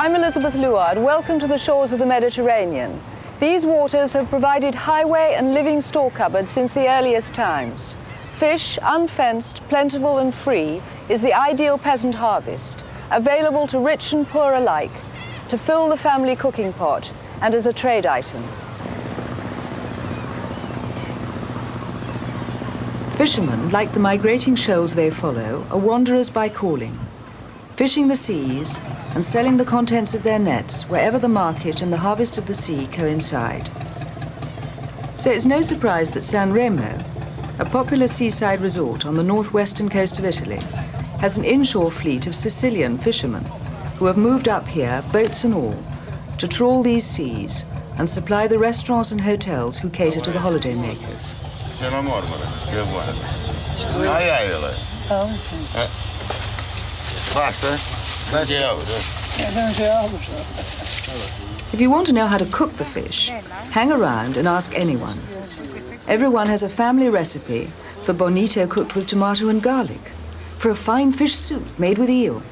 I'm Elisabeth Luard. Welcome to the shores of the Mediterranean. These waters have provided highway and living store cupboards since the earliest times. Fish, unfenced, plentiful and free, is the ideal peasant harvest, available to rich and poor alike, to fill the family cooking pot and as a trade item. Fishermen, like the migrating shoals they follow, are wanderers by calling, fishing the seas and selling the contents of their nets wherever the market and the harvest of the sea coincide. So it's no surprise that San Remo, a popular seaside resort on the northwestern coast of Italy, has an inshore fleet of Sicilian fishermen who have moved up here, boats and all, to trawl these seas and supply the restaurants and hotels who cater to the holidaymakers. C'è una mormora, che buona questa. Basta? If you want to know how to cook the fish, hang around and ask anyone. Everyone has a family recipe for bonito cooked with tomato and garlic, for a fine fish soup made with eel,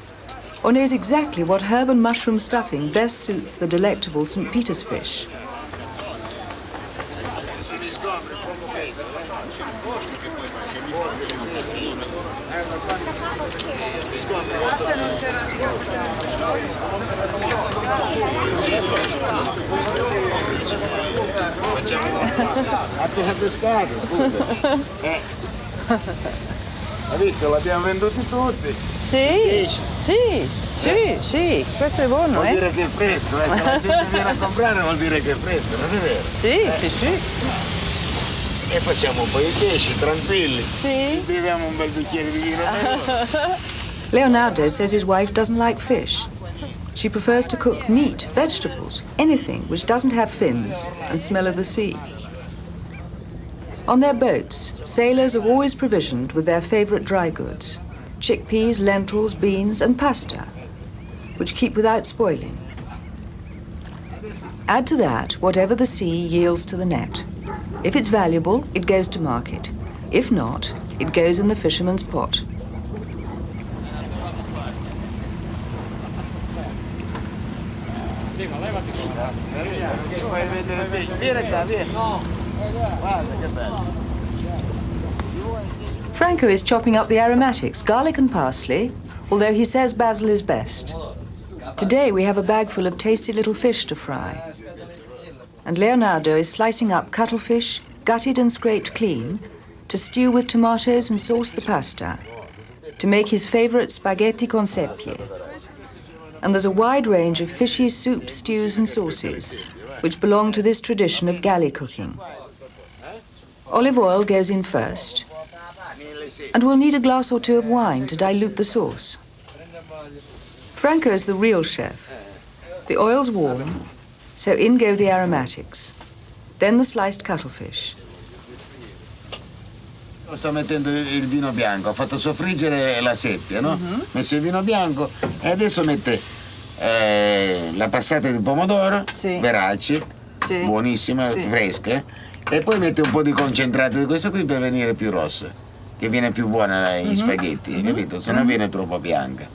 or knows exactly what herb and mushroom stuffing best suits the delectable St. Peter's fish. Appena pescato, scusa. Hai visto? L'abbiamo venduti tutti. Sì, sì, sì, sì, questo è buono, Vuol dire che è fresco, se la gente viene a comprare vuol dire che è fresco, non è vero? Sì, sì, sì. E facciamo un po' di pesce, tranquilli. Sì. Ci beviamo un bel bicchiere di vino. Leonardo says his wife doesn't like fish. She prefers to cook meat, vegetables, anything which doesn't have fins and smell of the sea. On their boats, sailors have always provisioned with their favorite dry goods, chickpeas, lentils, beans and pasta, which keep without spoiling. Add to that whatever the sea yields to the net. If it's valuable, it goes to market. If not, it goes in the fisherman's pot. Franco is chopping up the aromatics, garlic and parsley, although he says basil is best. Today we have a bag full of tasty little fish to fry. And Leonardo is slicing up cuttlefish, gutted and scraped clean, to stew with tomatoes and sauce the pasta, to make his favorite spaghetti con seppie. And there's a wide range of fishy soups, stews and sauces, which belong to this tradition of galley cooking. Olive oil goes in first, and we'll need a glass or two of wine to dilute the sauce. Franco's the real chef. The oil's warm, so in go the aromatics. Then the sliced cuttlefish. Sto mettendo il vino bianco, ho fatto soffriggere la seppia, no? Messo il vino bianco e adesso mette la passata di pomodoro, sì, veraci, sì, buonissime, sì, fresche, e poi mette un po' di concentrato di questo qui per venire più rossa, che viene più buona gli spaghetti, capito? Se non viene troppo bianca.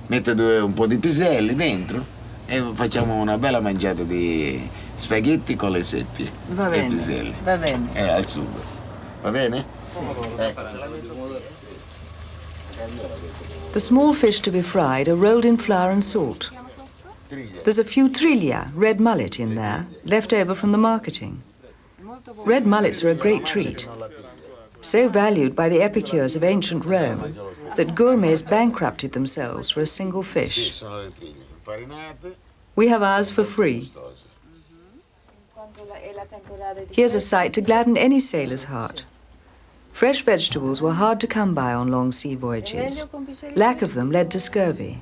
Mette un po' di piselli dentro e facciamo una bella mangiata di spaghetti con le seppie e piselli. Va bene. E al sugo. Va bene? Sì. The small fish to be fried are rolled in flour and salt. There's a few triglia, red mullet, in there, left over from the marketing. Red mullets are a great treat, so valued by the epicures of ancient Rome that gourmets bankrupted themselves for a single fish. We have ours for free. Here's a sight to gladden any sailor's heart. Fresh vegetables were hard to come by on long sea voyages. Lack of them led to scurvy.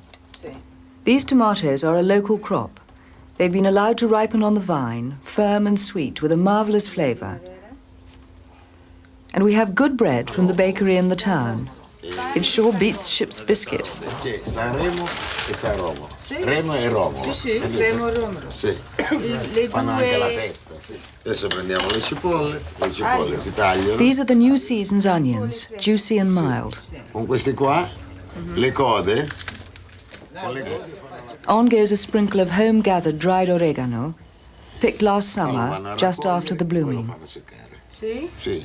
These tomatoes are a local crop. They've been allowed to ripen on the vine, firm and sweet, with a marvelous flavor. And we have good bread from the bakery in the town. It sure beats ship's biscuit. San Remo e San Remo. Remo e Roma. Sì, sì, Remo e Roma. Sì. Fanno anche la festa. Sì. Adesso prendiamo le cipolle si tagliano. These are the new season's onions, juicy and mild. Con questi qua, le code, On goes a sprinkle of home-gathered dried oregano, picked last summer, just after the blooming. Sì? Sì.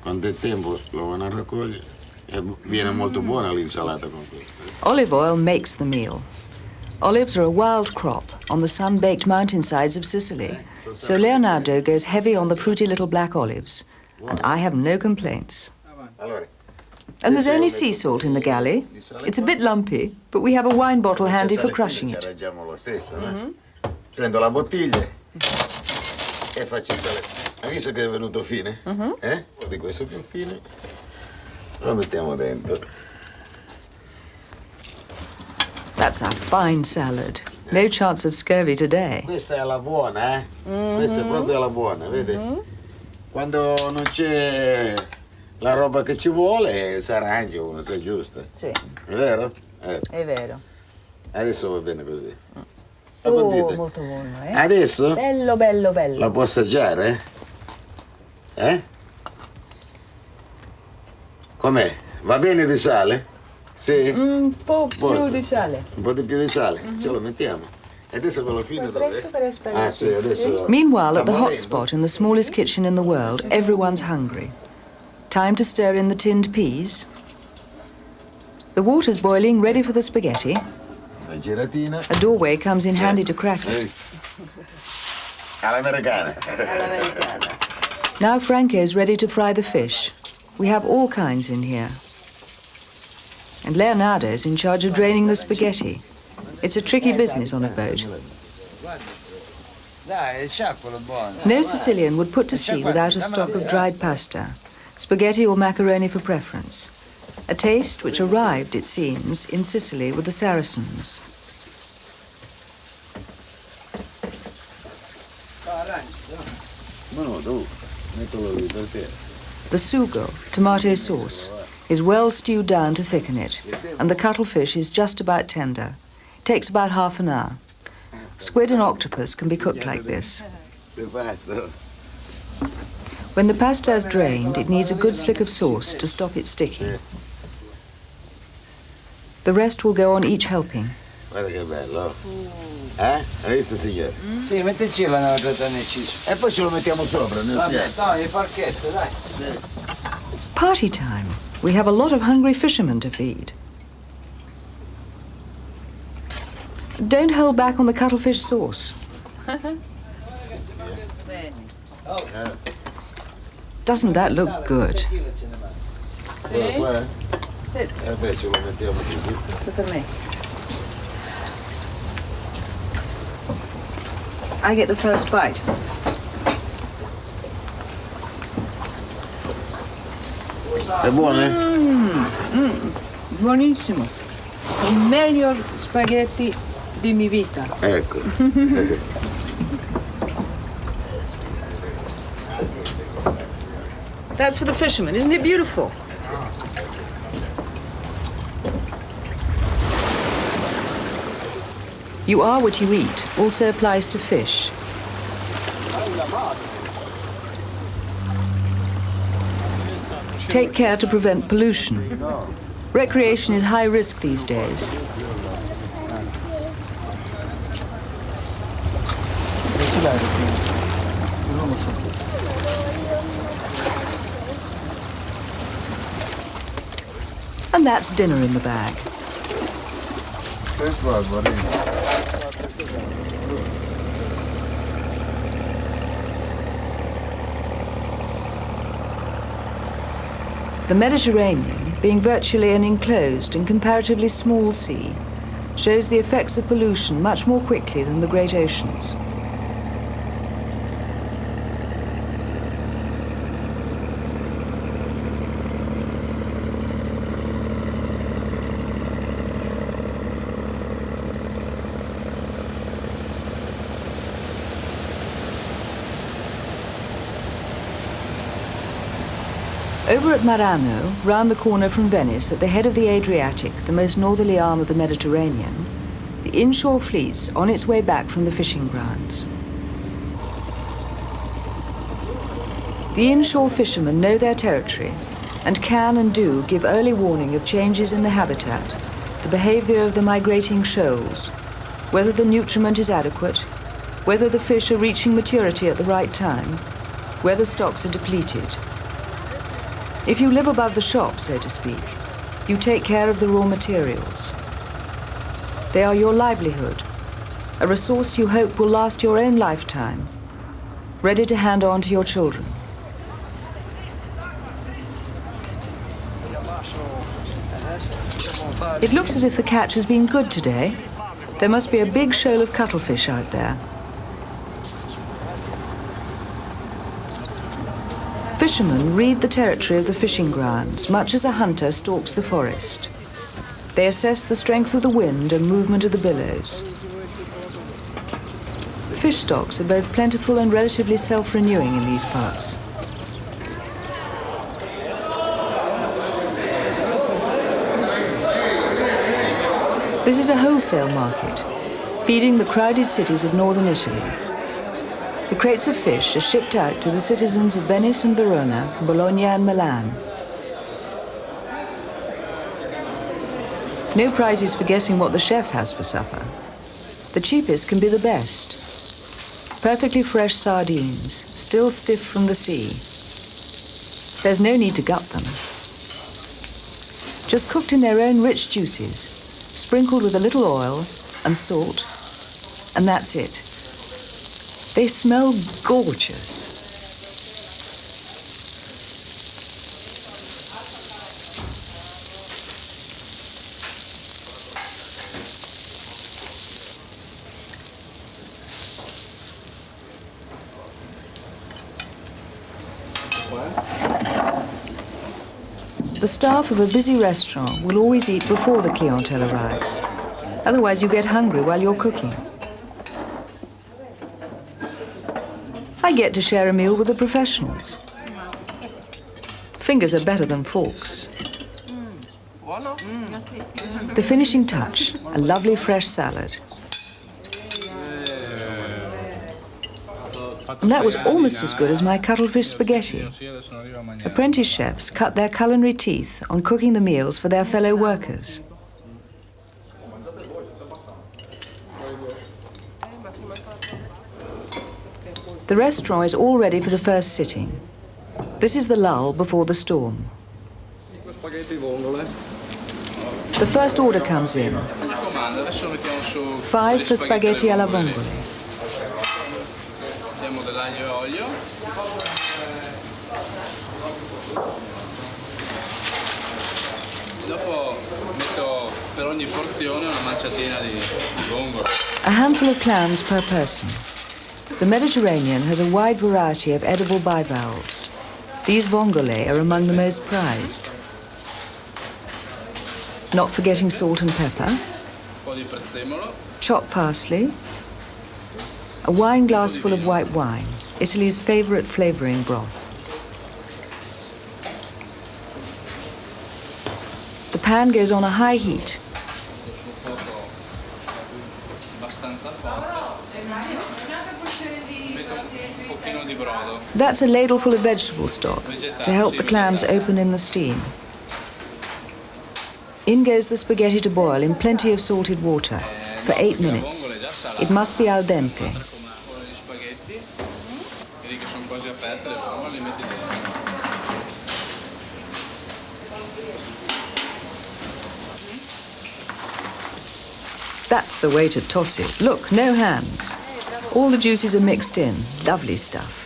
Quando è tempo lo vanno a raccogliere e viene molto buona l'insalata con questo. Olive oil makes the meal. Olives are a wild crop on the sun-baked mountainsides of Sicily, so Leonardo goes heavy on the fruity little black olives, and I have no complaints. And there's only sea salt in the galley. It's a bit lumpy, but we have a wine bottle handy for crushing it. Prendo la bottiglia e faccio il sale. Hai visto che è venuto fine? Un po' di questo più fine. Lo mettiamo dentro. That's a fine salad. No chance of scurvy today. Questa è alla buona, Questa è proprio alla buona, vedi? Quando non c'è la roba che ci vuole, si arrangia uno, se è giusto. Sì. È vero? È vero. Adesso va bene così. Oh, molto buono, Adesso? Bello, bello, bello. La può assaggiare? Com'è? Va bene di sale? Sì? Un po' più di sale. Un po' di più di sale? Ce lo mettiamo. E adesso con la fine dove? Ah, sì, adesso... Meanwhile, at the hot spot in the smallest kitchen in the world, everyone's hungry. Time to stir in the tinned peas. The water's boiling, ready for the spaghetti. Una giratina. A doorway comes in handy to crack it. All'americana. Now Franco's ready to fry the fish. We have all kinds in here. And Leonardo's in charge of draining the spaghetti. It's a tricky business on a boat. No Sicilian would put to sea without a stock of dried pasta, spaghetti or macaroni for preference. A taste which arrived, it seems, in Sicily with the Saracens. The sugo, tomato sauce, is well stewed down to thicken it, and the cuttlefish is just about tender. It takes about half an hour. Squid and octopus can be cooked like this. When the pasta is drained, it needs a good slick of sauce to stop it sticking. The rest will go on each helping. Guarda che bello. Hai visto, signore? Sì, mettici la navata nel ciso. E poi ce lo mettiamo sopra, nel Vabbè, dai, il parchetto, dai. Party time. We have a lot of hungry fishermen to feed. Don't hold back on the cuttlefish sauce. Doesn't that look good? Look at me. I get the first bite. È buono, Buonissimo. Il miglior spaghetti di mia vita. Ecco. That's for the fishermen. Isn't it beautiful? You are what you eat also applies to fish. Take care to prevent pollution. Recreation is high risk these days. And that's dinner in the bag. The Mediterranean, being virtually an enclosed and comparatively small sea, shows the effects of pollution much more quickly than the great oceans. Over at Murano, round the corner from Venice, at the head of the Adriatic, the most northerly arm of the Mediterranean, the inshore fleet's on its way back from the fishing grounds. The inshore fishermen know their territory and can and do give early warning of changes in the habitat, the behavior of the migrating shoals, whether the nutriment is adequate, whether the fish are reaching maturity at the right time, whether stocks are depleted. If you live above the shop, so to speak, you take care of the raw materials. They are your livelihood, a resource you hope will last your own lifetime, ready to hand on to your children. It looks as if the catch has been good today. There must be a big shoal of cuttlefish out there. Fishermen read the territory of the fishing grounds, much as a hunter stalks the forest. They assess the strength of the wind and movement of the billows. Fish stocks are both plentiful and relatively self-renewing in these parts. This is a wholesale market, feeding the crowded cities of northern Italy. The crates of fish are shipped out to the citizens of Venice and Verona, Bologna and Milan. No prizes for guessing what the chef has for supper. The cheapest can be the best. Perfectly fresh sardines, still stiff from the sea. There's no need to gut them. Just cooked in their own rich juices, sprinkled with a little oil and salt, and that's it. They smell gorgeous. The staff of a busy restaurant will always eat before the clientele arrives. Otherwise, you get hungry while you're cooking. I get to share a meal with the professionals. Fingers are better than forks. The finishing touch, a lovely fresh salad. And that was almost as good as my cuttlefish spaghetti. Apprentice chefs cut their culinary teeth on cooking the meals for their fellow workers. The restaurant is all ready for the first sitting. This is the lull before the storm. The first order comes in. 5 for spaghetti alla vongole. A handful of clams per person. The Mediterranean has a wide variety of edible bivalves. These vongole are among the most prized. Not forgetting salt and pepper, chopped parsley, a wine glass full of white wine, Italy's favorite flavoring broth. The pan goes on a high heat. That's a ladle full of vegetable stock to help the clams open in the steam. In goes the spaghetti to boil in plenty of salted water for 8 minutes. It must be al dente. That's the way to toss it. Look, no hands. All the juices are mixed in. Lovely stuff.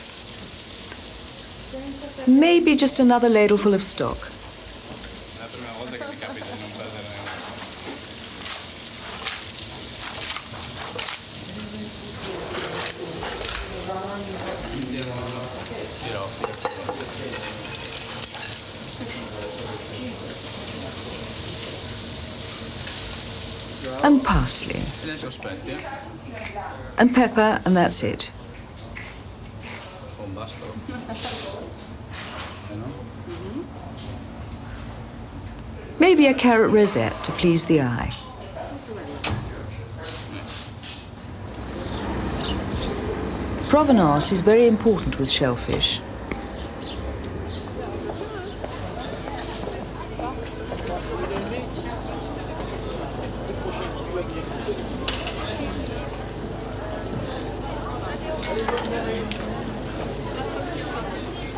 Maybe just another ladleful of stock. And parsley. And pepper, and that's it. Maybe a carrot rosette to please the eye. Provenance is very important with shellfish.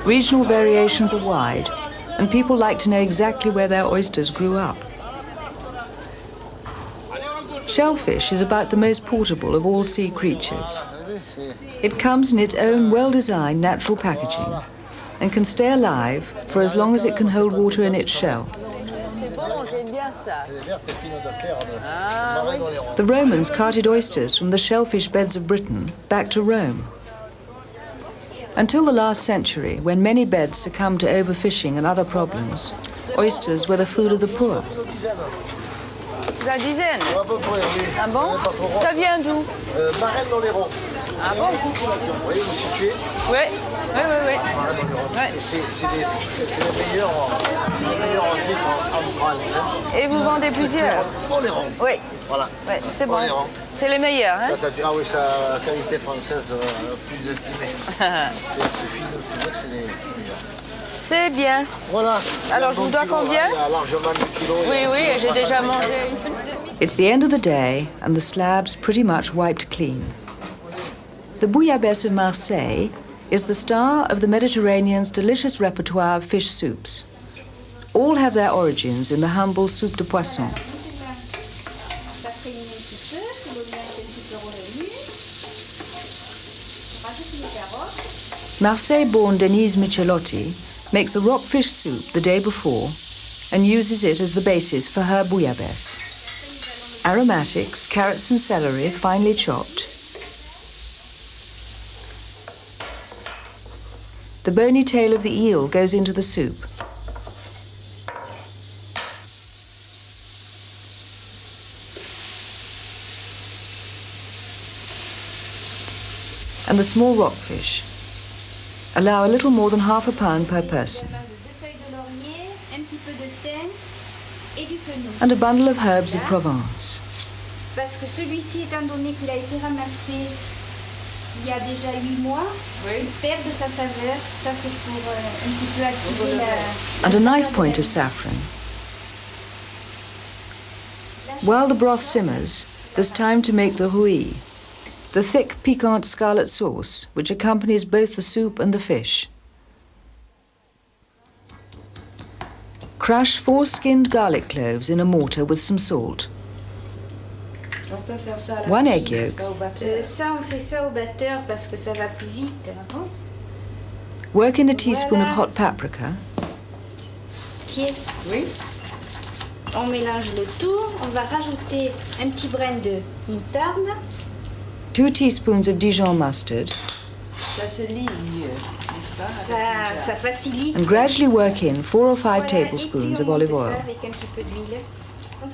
Regional variations are wide, and people like to know exactly where their oysters grew up. Shellfish is about the most portable of all sea creatures. It comes in its own well-designed natural packaging and can stay alive for as long as it can hold water in its shell. The Romans carted oysters from the shellfish beds of Britain back to Rome. Until the last century, when many beds succumbed to overfishing and other problems, oysters were the food of the poor. C'est la dizaine. Ah bon? Ça vient d'où? Marraine-l'Oléron. Ah bon? Vous voyez, vous situez? Oui. C'est les meilleurs ensuite en France. Et vous vendez plusieurs? Oléron. Oui. Voilà. Ouais, c'est bon. Oléron. C'est les meilleurs, hein? Ah oui, c'est la qualité française plus estimée. C'est plus fine, c'est vrai que c'est les meilleurs. C'est bien. Voilà. Alors, je vous dois combien? Il y a largement 2 kilos. Oui, j'ai déjà mangé. It's the end of the day, and the slab's pretty much wiped clean. The Bouillabaisse of Marseille is the star of the Mediterranean's delicious repertoire of fish soups. All have their origins in the humble soupe de poisson. Marseille-born Denise Michelotti makes a rockfish soup the day before and uses it as the basis for her bouillabaisse. Aromatics, carrots and celery finely chopped. The bony tail of the eel goes into the soup. And the small rockfish. Allow a little more than half a pound per person. And a bundle of herbs of Provence. Parce que celui-ci, étant donné qu'il a été ramassé il y a déjà 8 mois, il perd de sa saveur. Ça, c'est pour un petit peu activer la... And a knife point of saffron. While the broth simmers, there's time to make the rouille, the thick, piquant scarlet sauce which accompanies both the soup and the fish. Crush 4 skinned garlic cloves in a mortar with some salt. 1 egg yolk. Ça, on fait ça au batteur parce que ça va plus vite. Work in a teaspoon of hot paprika. Tiens. Oui. On mélange le tout. On va rajouter un petit brin de moutarde. 2 teaspoons of Dijon mustard. Ça se lit mieux, n'est-ce pas? Ça facilite. And gradually work in 4 or 5 tablespoons of olive oil. Avec un petit peu d'huile.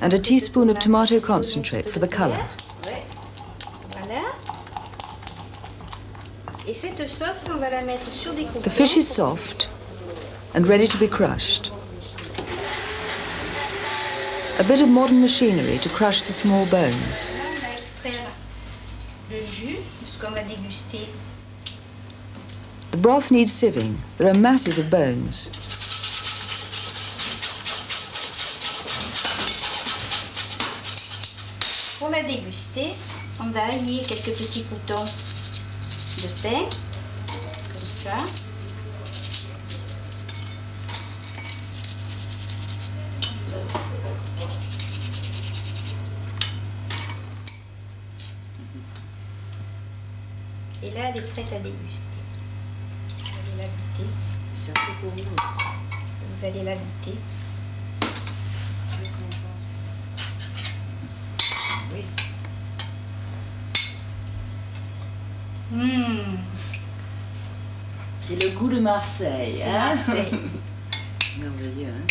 And a teaspoon of tomato concentrate for the color. Voilà. Et cette sauce, on va la mettre sur des croûtons. The fish is soft and ready to be crushed. A bit of modern machinery to crush the small bones. On va extraire le jus de ce qu'on va déguster. The broth needs sieving. There are masses of bones. Pour la déguster, on va allier quelques petits croûtons de pain, comme ça. Et là, elle est prête à déguster. Vous allez la goûter. Ça, c'est pour nous. Vous allez la goûter. Oui. C'est le goût de Marseille. C'est Hein? Marseille. Merveilleux, hein?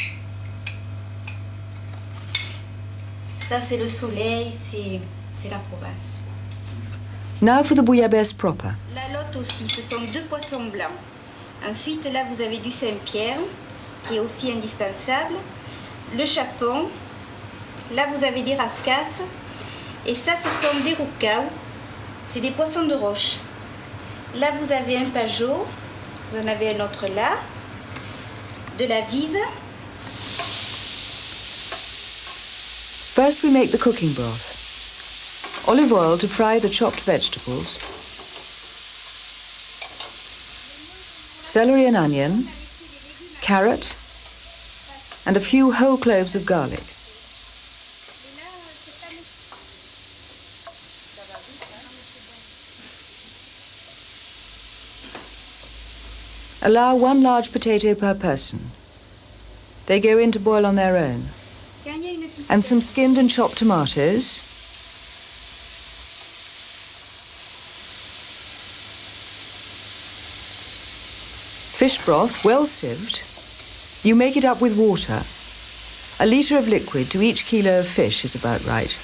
Ça, c'est le soleil, c'est la province. Now for the bouillabaisse proper. La lotte aussi, ce sont 2 poissons blancs. Ensuite, là, vous avez du Saint-Pierre, qui est aussi indispensable. Le chapon. Là, vous avez des rascasses. Et ça, ce sont des roucaous. C'est des poissons de roche. Là, vous avez un pajot. Vous en avez un autre là. De la vive. First we make the cooking broth. Olive oil to fry the chopped vegetables. Celery and onion, carrot, and a few whole cloves of garlic. Allow 1 large potato per person. They go in to boil on their own. And some skinned and chopped tomatoes. Fish broth, well sieved. You make it up with water. 1 litre of liquid to each kilo of fish is about right.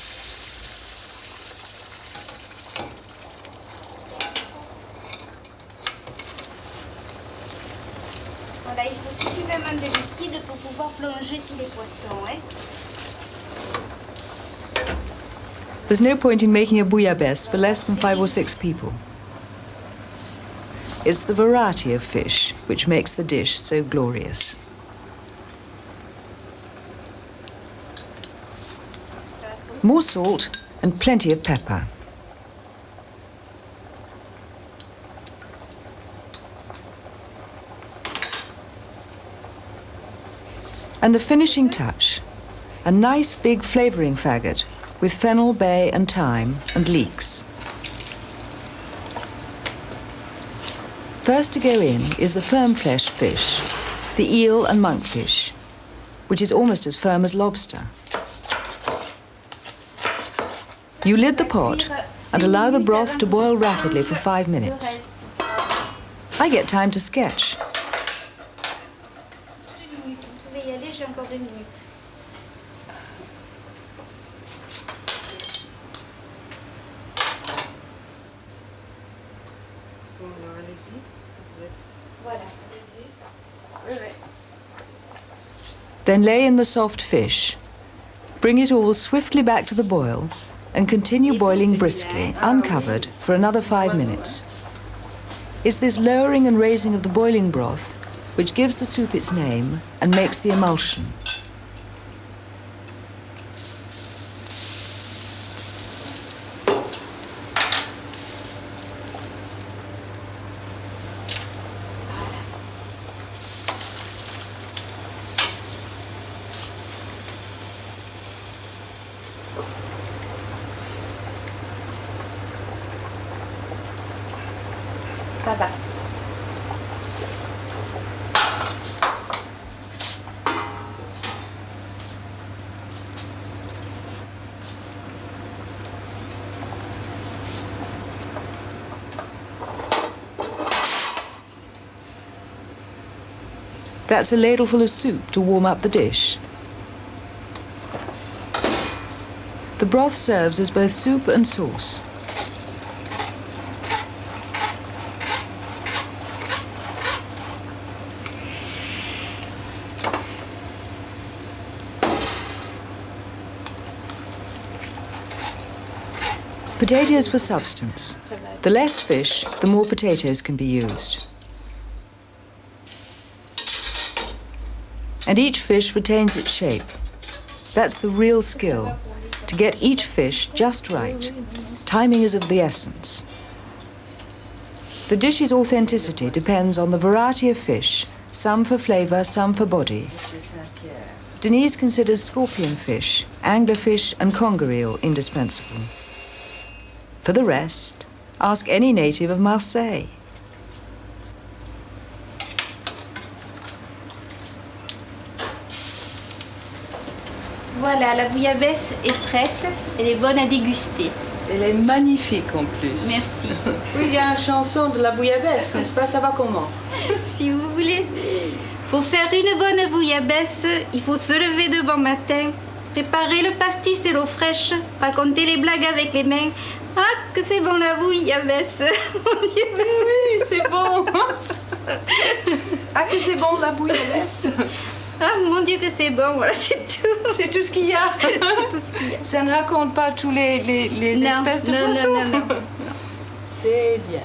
Voilà, il faut suffisamment de liquide pour pouvoir plonger tous les poissons. There's no point in making a bouillabaisse for less than 5 or 6 people. It's the variety of fish which makes the dish so glorious. More salt and plenty of pepper. And the finishing touch, a nice big flavouring faggot with fennel, bay and thyme and leeks. First to go in is the firm flesh fish, the eel and monkfish, which is almost as firm as lobster. You lid the pot and allow the broth to boil rapidly for 5 minutes. I get time to sketch. Then lay in the soft fish. Bring it all swiftly back to the boil and continue boiling briskly, uncovered, for another 5 minutes. It's this lowering and raising of the boiling broth which gives the soup its name and makes the emulsion. Ça va. That's a ladleful of soup to warm up the dish. The broth serves as both soup and sauce. Potatoes for substance. The less fish, the more potatoes can be used. And each fish retains its shape. That's the real skill, to get each fish just right. Timing is of the essence. The dish's authenticity depends on the variety of fish, some for flavour, some for body. Denise considers scorpion fish, anglerfish and conger eel indispensable. For the rest, ask any native of Marseille. Voilà, la bouillabaisse est prête. Elle est bonne à déguster. Elle est magnifique en plus. Merci. Oui, il y a une chanson de la bouillabaisse, n'est-ce pas? Ça va comment? Si vous voulez. Pour faire une bonne bouillabaisse, il faut se lever de bon matin, préparer le pastis et l'eau fraîche, raconter les blagues avec les mains. Ah, que c'est bon la bouillabaisse! Mon Dieu. Oui, c'est bon. Ah, que c'est bon la bouillabaisse. Ah, mon Dieu que c'est bon, voilà, c'est tout. C'est tout ce qu'il y a. C'est tout ce qu'il y a. Ça ne raconte pas tous les Non, espèces de non, poissons. non. C'est bien.